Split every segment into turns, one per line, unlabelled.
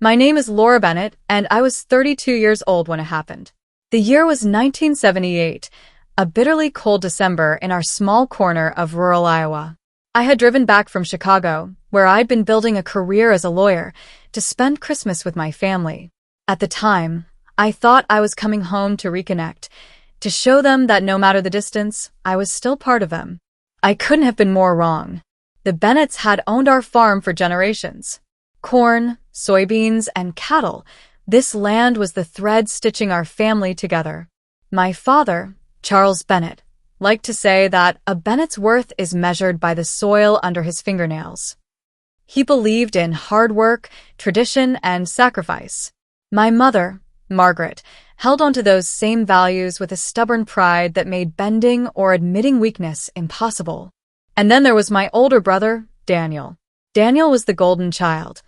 My name is Laura Bennett, and I was 32 years old when it happened. The year was 1978, a bitterly cold December in our small corner of rural Iowa. I had driven back from Chicago, where I'd been building a career as a lawyer, to spend Christmas with my family. At the time, I thought I was coming home to reconnect, to show them that no matter the distance, I was still part of them. I couldn't have been more wrong. The Bennetts had owned our farm for generations. Corn, soybeans, and cattle. This land was the thread stitching our family together. My father, Charles Bennett, liked to say that a Bennett's worth is measured by the soil under his fingernails. He believed in hard work, tradition, and sacrifice. My mother, Margaret, held on to those same values with a stubborn pride that made bending or admitting weakness impossible. And then there was my older brother, Daniel. Daniel was the golden child,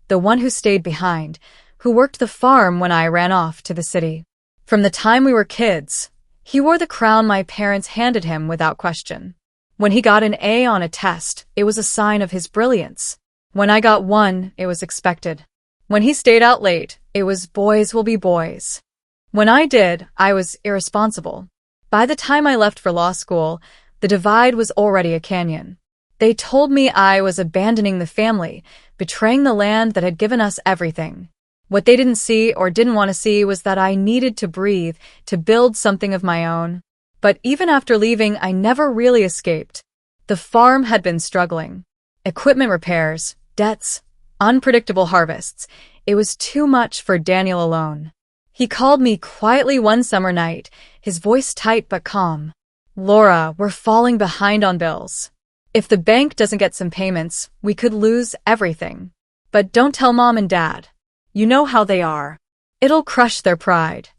the one who stayed behind, who worked the farm when I ran off to the city. From the time we were kids, he wore the crown my parents handed him without question. When he got an A on a test, it was a sign of his brilliance. When I got one, it was expected. When he stayed out late, it was boys will be boys. When I did, I was irresponsible. By the time I left for law school, the divide was already a canyon. They told me I was abandoning the family, betraying the land that had given us everything. What they didn't see or didn't want to see was that I needed to breathe, to build something of my own. But even after leaving, I never really escaped. The farm had been struggling. Equipment repairs, debts, unpredictable harvests. It was too much for Daniel alone. He called me quietly one summer night, his voice tight but calm. "Laura, we're falling behind on bills. If the bank doesn't get some payments, we could lose everything. But don't tell Mom and Dad. You know how they are. It'll crush their pride."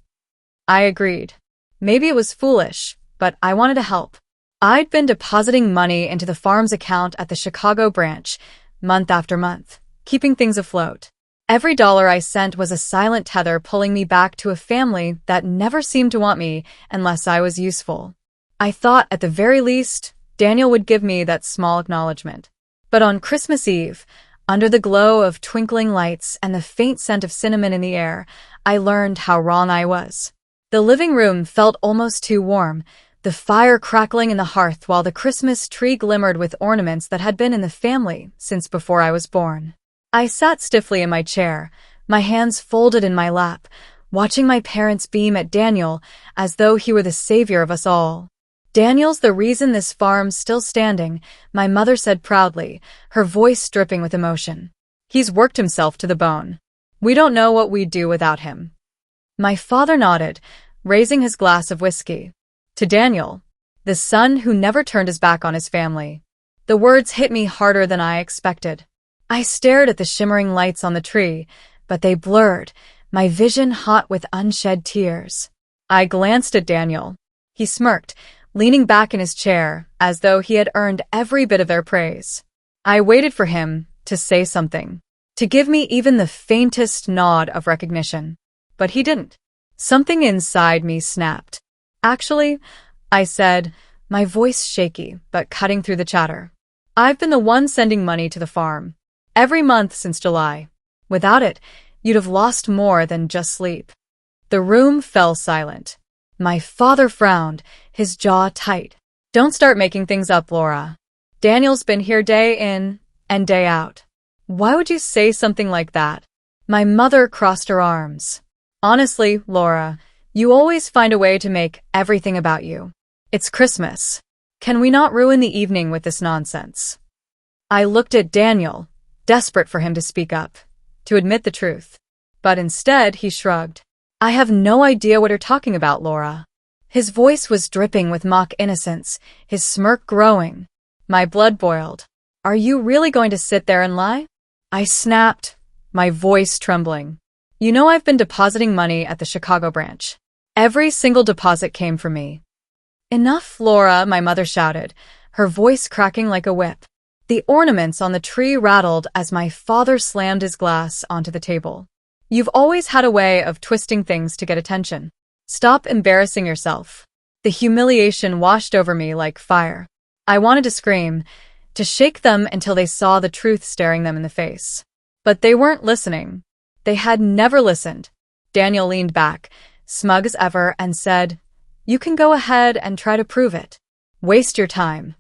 I agreed. Maybe it was foolish, but I wanted to help. I'd been depositing money into the farm's account at the Chicago branch, month after month, keeping things afloat. Every dollar I sent was a silent tether pulling me back to a family that never seemed to want me unless I was useful. I thought, at the very least, Daniel would give me that small acknowledgement. But on Christmas Eve, under the glow of twinkling lights and the faint scent of cinnamon in the air, I learned how wrong I was. The living room felt almost too warm, the fire crackling in the hearth while the Christmas tree glimmered with ornaments that had been in the family since before I was born. I sat stiffly in my chair, my hands folded in my lap, watching my parents beam at Daniel as though he were the savior of us all. "Daniel's the reason this farm's still standing," my mother said proudly, her voice dripping with emotion. "He's worked himself to the bone. We don't know what we'd do without him." My father nodded, raising his glass of whiskey. To Daniel, the son who never turned his back on his family. The words hit me harder than I expected. I stared at the shimmering lights on the tree, but they blurred, my vision hot with unshed tears. I glanced at Daniel. He smirked, leaning back in his chair, as though he had earned every bit of their praise. I waited for him to say something, to give me even the faintest nod of recognition. But he didn't. Something inside me snapped. "Actually," I said, my voice shaky but cutting through the chatter, "I've been the one sending money to the farm. Every month since July. Without it, you'd have lost more than just sleep." The room fell silent. My father frowned, his jaw tight. "Don't start making things up, Laura. Daniel's been here day in and day out. Why would you say something like that?" My mother crossed her arms. "Honestly, Laura, you always find a way to make everything about you. It's Christmas. Can we not ruin the evening with this nonsense?" I looked at Daniel, desperate for him to speak up, to admit the truth. But instead, he shrugged. "I have no idea what you're talking about, Laura." His voice was dripping with mock innocence, his smirk growing. My blood boiled. "Are you really going to sit there and lie?" I snapped, my voice trembling. "You know I've been depositing money at the Chicago branch. Every single deposit came from me." "Enough, Laura," my mother shouted, her voice cracking like a whip. The ornaments on the tree rattled as my father slammed his glass onto the table. "You've always had a way of twisting things to get attention. Stop embarrassing yourself." The humiliation washed over me like fire. I wanted to scream, to shake them until they saw the truth staring them in the face. But they weren't listening. They had never listened. Daniel leaned back, smug as ever, and said, "You can go ahead and try to prove it. Waste your time."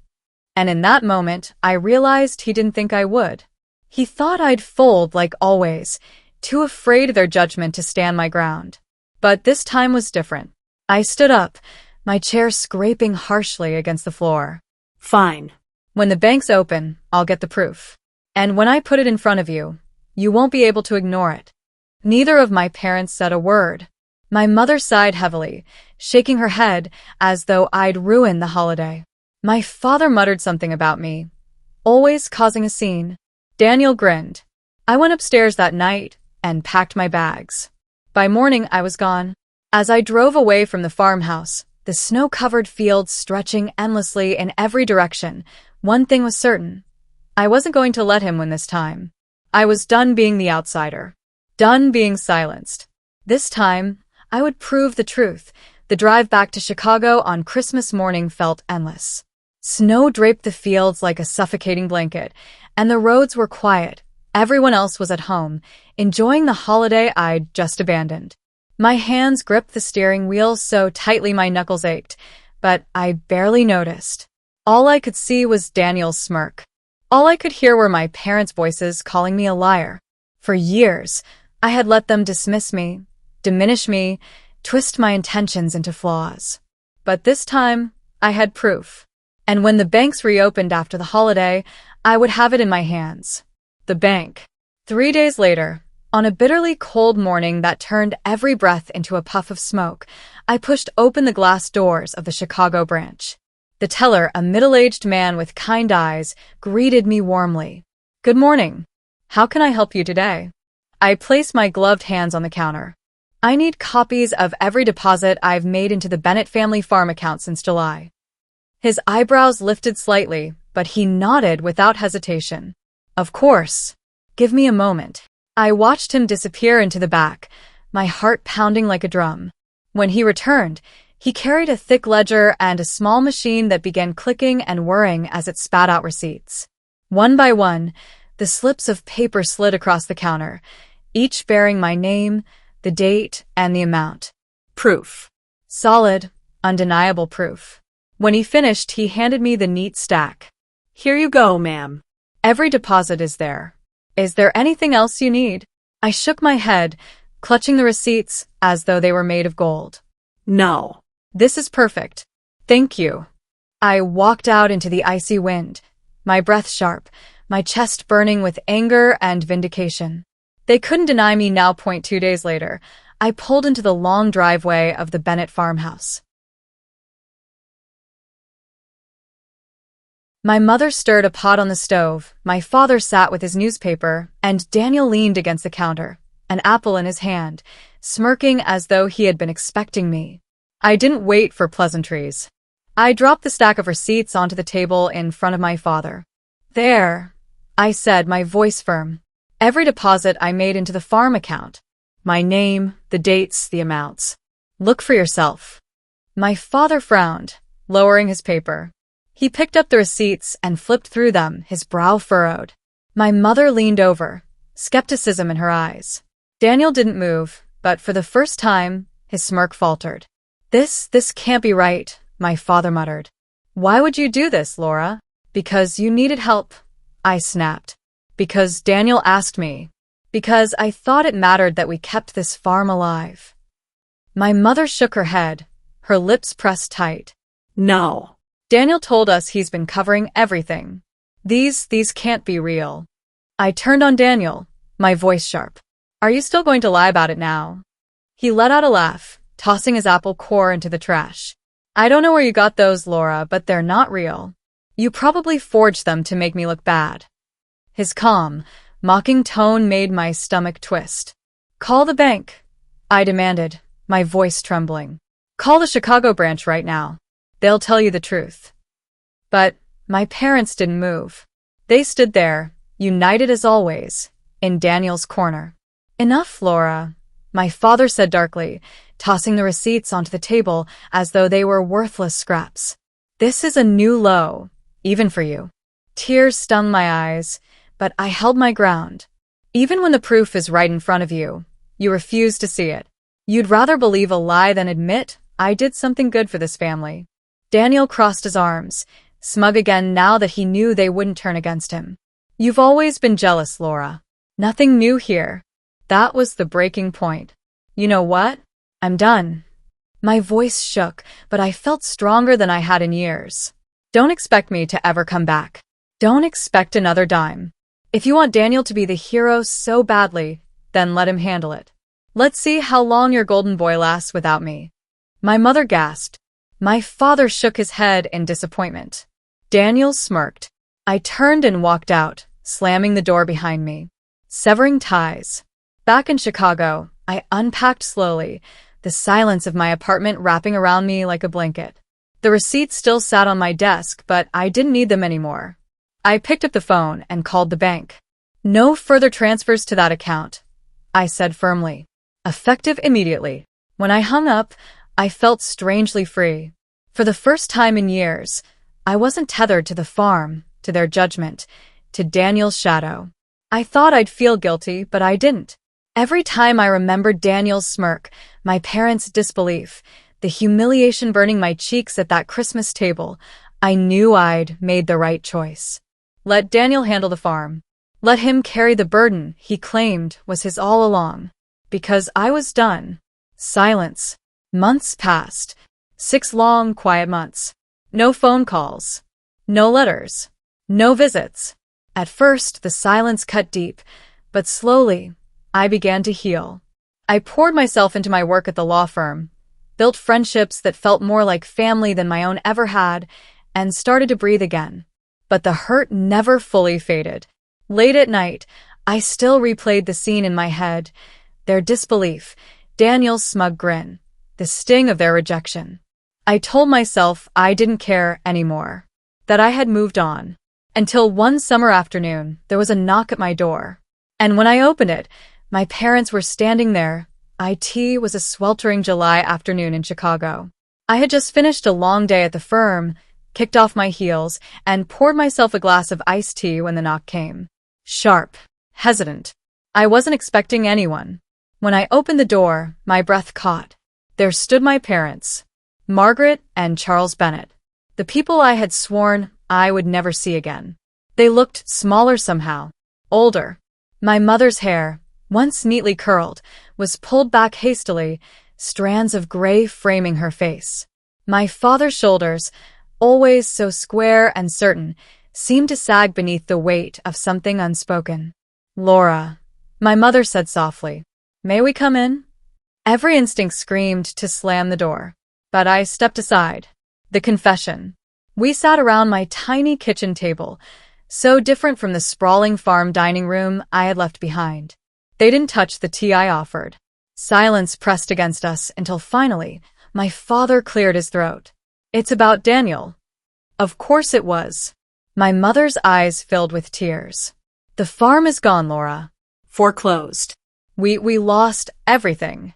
And in that moment, I realized he didn't think I would. He thought I'd fold like always, too afraid of their judgment to stand my ground. But this time was different. I stood up, my chair scraping harshly against the floor.
Fine.
When the bank's open, I'll get the proof. And when I put it in front of you, you won't be able to ignore it. Neither of my parents said a word. My mother sighed heavily, shaking her head as though I'd ruined the holiday. My father muttered something about me, always causing a scene. Daniel grinned. I went upstairs that night and packed my bags. By morning, I was gone. As I drove away from the farmhouse, the snow-covered fields stretching endlessly in every direction, one thing was certain. I wasn't going to let him win this time. I was done being the outsider. Done being silenced. This time, I would prove the truth. The drive back to Chicago on Christmas morning felt endless. Snow draped the fields like a suffocating blanket, and the roads were quiet. Everyone else was at home, enjoying the holiday I'd just abandoned. My hands gripped the steering wheel so tightly my knuckles ached, but I barely noticed. All I could see was Daniel's smirk. All I could hear were my parents' voices calling me a liar. For years, I had let them dismiss me, diminish me, twist my intentions into flaws. But this time, I had proof. And when the banks reopened after the holiday, I would have it in my hands. The bank. 3 days later, on a bitterly cold morning that turned every breath into a puff of smoke, I pushed open the glass doors of the Chicago branch. The teller, a middle-aged man with kind eyes, greeted me warmly. "Good morning. How can I help you today?" I placed my gloved hands on the counter. "I need copies of every deposit I've made into the Bennett family farm account since July." His eyebrows lifted slightly, but he nodded without hesitation. "Of course. Give me a moment." I watched him disappear into the back, my heart pounding like a drum. When he returned, he carried a thick ledger and a small machine that began clicking and whirring as it spat out receipts. One by one, the slips of paper slid across the counter, each bearing my name, the date, and the amount. Proof. Solid, undeniable proof. When he finished, he handed me the neat stack.
"Here you go, ma'am.
Every deposit is there. Is there anything else you need?" I shook my head, clutching the receipts as though they were made of gold.
No.
"This is perfect. Thank you." I walked out into the icy wind, my breath sharp, my chest burning with anger and vindication. They couldn't deny me now. 2 days later, I pulled into the long driveway of the Bennett farmhouse. My mother stirred a pot on the stove, my father sat with his newspaper, and Daniel leaned against the counter, an apple in his hand, smirking as though he had been expecting me. I didn't wait for pleasantries. I dropped the stack of receipts onto the table in front of my father. "There," I said, my voice firm. "Every deposit I made into the farm account. My name, the dates, the amounts. Look for yourself." My father frowned, lowering his paper. He picked up the receipts and flipped through them, his brow furrowed. My mother leaned over, skepticism in her eyes. Daniel didn't move, but for the first time, his smirk faltered. This can't be right," my father muttered. "Why would you do this, Laura?" "Because you needed help," I snapped. "Because Daniel asked me. Because I thought it mattered that we kept this farm alive." My mother shook her head, her lips pressed tight.
"No.
Daniel told us he's been covering everything. These can't be real." I turned on Daniel, my voice sharp. "Are you still going to lie about it now?" He let out a laugh, tossing his apple core into the trash. "I don't know where you got those, Laura, but they're not real. You probably forged them to make me look bad." His calm, mocking tone made my stomach twist. "Call the bank," I demanded, my voice trembling. "Call the Chicago branch right now. They'll tell you the truth." But my parents didn't move. They stood there, united as always, in Daniel's corner. "Enough, Laura," my father said darkly, tossing the receipts onto the table as though they were worthless scraps. "This is a new low, even for you." Tears stung my eyes, but I held my ground. Even when the proof is right in front of you, you refuse to see it. You'd rather believe a lie than admit, I did something good for this family. Daniel crossed his arms, smug again now that he knew they wouldn't turn against him. You've always been jealous, Laura. Nothing new here. That was the breaking point. You know what? I'm done. My voice shook, but I felt stronger than I had in years. Don't expect me to ever come back. Don't expect another dime. If you want Daniel to be the hero so badly, then let him handle it. Let's see how long your golden boy lasts without me. My mother gasped. My father shook his head in disappointment. Daniel smirked. I turned and walked out, slamming the door behind me. Severing ties. Back in Chicago, I unpacked slowly, the silence of my apartment wrapping around me like a blanket. The receipts still sat on my desk, but I didn't need them anymore. I picked up the phone and called the bank. No further transfers to that account, I said firmly. Effective immediately. When I hung up, I felt strangely free. For the first time in years, I wasn't tethered to the farm, to their judgment, to Daniel's shadow. I thought I'd feel guilty, but I didn't. Every time I remembered Daniel's smirk, my parents' disbelief, the humiliation burning my cheeks at that Christmas table, I knew I'd made the right choice. Let Daniel handle the farm. Let him carry the burden he claimed was his all along. Because I was done. Silence. Months passed. 6 long, quiet months. No phone calls. No letters. No visits. At first, the silence cut deep, but slowly, I began to heal. I poured myself into my work at the law firm, built friendships that felt more like family than my own ever had, and started to breathe again. But the hurt never fully faded. Late at night, I still replayed the scene in my head, their disbelief, Daniel's smug grin, the sting of their rejection. I told myself I didn't care anymore, that I had moved on. Until one summer afternoon, there was a knock at my door. And when I opened it, my parents were standing there. It was a sweltering July afternoon in Chicago. I had just finished a long day at the firm, kicked off my heels, and poured myself a glass of iced tea when the knock came. Sharp, hesitant. I wasn't expecting anyone. When I opened the door, my breath caught. There stood my parents, Margaret and Charles Bennett, the people I had sworn I would never see again. They looked smaller somehow, older. My mother's hair, once neatly curled, was pulled back hastily, strands of gray framing her face. My father's shoulders, always so square and certain, seemed to sag beneath the weight of something unspoken. Laura, my mother said softly, may we come in? Every instinct screamed to slam the door. But I stepped aside. The confession. We sat around my tiny kitchen table, so different from the sprawling farm dining room I had left behind. They didn't touch the tea I offered. Silence pressed against us until finally, my father cleared his throat. It's about Daniel. Of course it was. My mother's eyes filled with tears. The farm is gone, Laura.
Foreclosed.
We lost everything.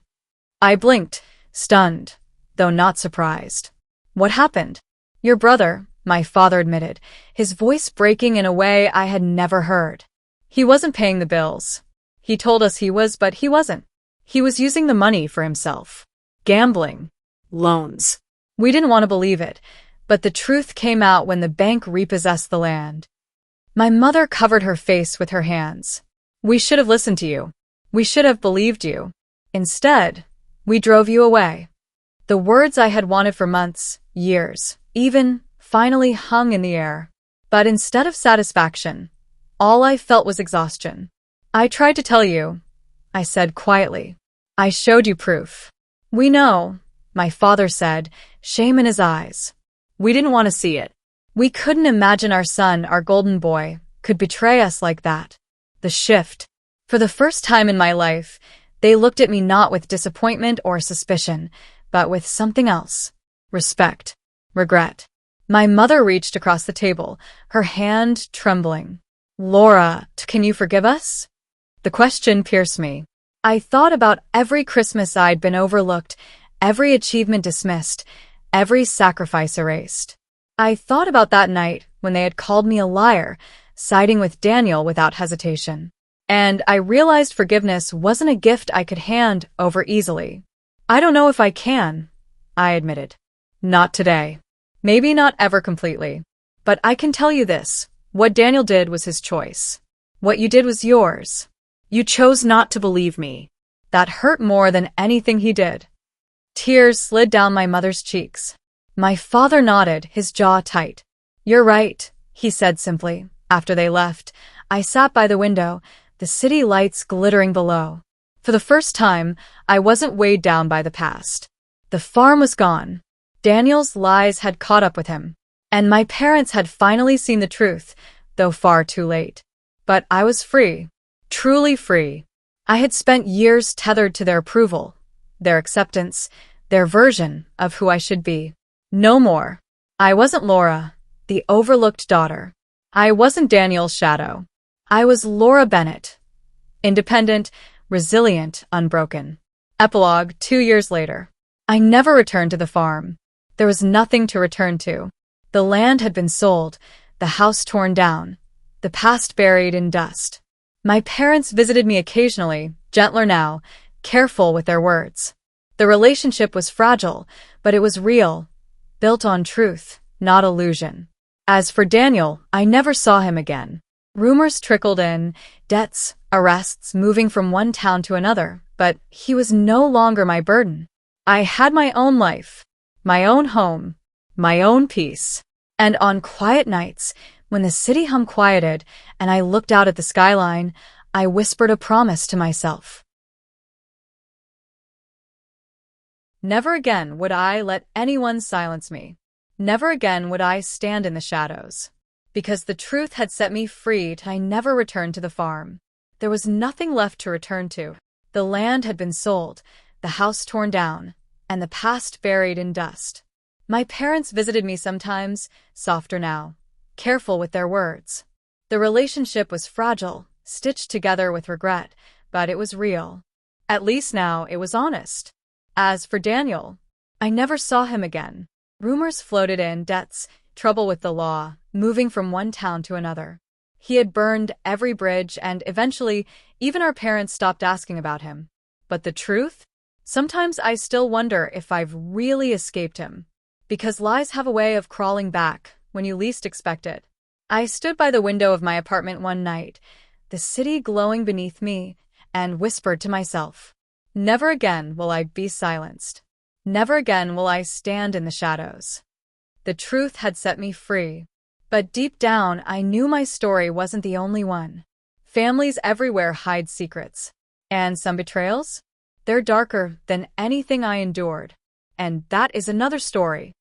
I blinked, stunned, though not surprised. What happened? Your brother, my father admitted, his voice breaking in a way I had never heard. He wasn't paying the bills. He told us he was, but he wasn't. He was using the money for himself. Gambling.
Loans.
We didn't want to believe it, but the truth came out when the bank repossessed the land. My mother covered her face with her hands. We should have listened to you. We should have believed you. Instead, we drove you away. The words I had wanted for months, years, even, finally hung in the air. But instead of satisfaction, all I felt was exhaustion. I tried to tell you, I said quietly. I showed you proof. We know, my father said, shame in his eyes.
We didn't want to see it.
We couldn't imagine our son, our golden boy, could betray us like that. The shift. For the first time in my life, they looked at me not with disappointment or suspicion, but with something else. Respect. Regret. My mother reached across the table, her hand trembling. Laura, can you forgive us? The question pierced me. I thought about every Christmas I'd been overlooked, every achievement dismissed, every sacrifice erased. I thought about that night when they had called me a liar, siding with Daniel without hesitation. And I realized forgiveness wasn't a gift I could hand over easily. I don't know if I can, I admitted. Not today. Maybe not ever completely. But I can tell you this. What Daniel did was his choice. What you did was yours.
You chose not to believe me.
That hurt more than anything he did. Tears slid down my mother's cheeks. My father nodded, his jaw tight. You're right, he said simply. After they left, I sat by the window, the city lights glittering below. For the first time, I wasn't weighed down by the past. The farm was gone. Daniel's lies had caught up with him. And my parents had finally seen the truth, though far too late. But I was free. Truly free. I had spent years tethered to their approval, their acceptance, their version of who I should be. No more. I wasn't Laura, the overlooked daughter. I wasn't Daniel's shadow. I was Laura Bennett. Independent, resilient, unbroken. Epilogue 2 years later. I never returned to the farm. There was nothing to return to. The land had been sold, the house torn down, the past buried in dust. My parents visited me occasionally, gentler now, careful with their words. The relationship was fragile, but it was real, built on truth, not illusion. As for Daniel, I never saw him again. Rumors trickled in, debts, arrests, moving from one town to another, but he was no longer my burden. I had my own life, my own home, my own peace. And on quiet nights, when the city hum quieted and I looked out at the skyline, I whispered a promise to myself. Never again would I let anyone silence me. Never again would I stand in the shadows. Because the truth had set me free, I never returned to the farm. There was nothing left to return to. The land had been sold, the house torn down, and the past buried in dust. My parents visited me sometimes, softer now, careful with their words. The relationship was fragile, stitched together with regret, but it was real. At least now it was honest. As for Daniel, I never saw him again. Rumors floated in, debts, trouble with the law, moving from one town to another. He had burned every bridge, and eventually, even our parents stopped asking about him. But the truth? Sometimes I still wonder if I've really escaped him. Because lies have a way of crawling back when you least expect it. I stood by the window of my apartment one night, the city glowing beneath me, and whispered to myself, never again will I be silenced. Never again will I stand in the shadows. The truth had set me free. But deep down, I knew my story wasn't the only one. Families everywhere hide secrets. And some betrayals? They're darker than anything I endured. And that is another story.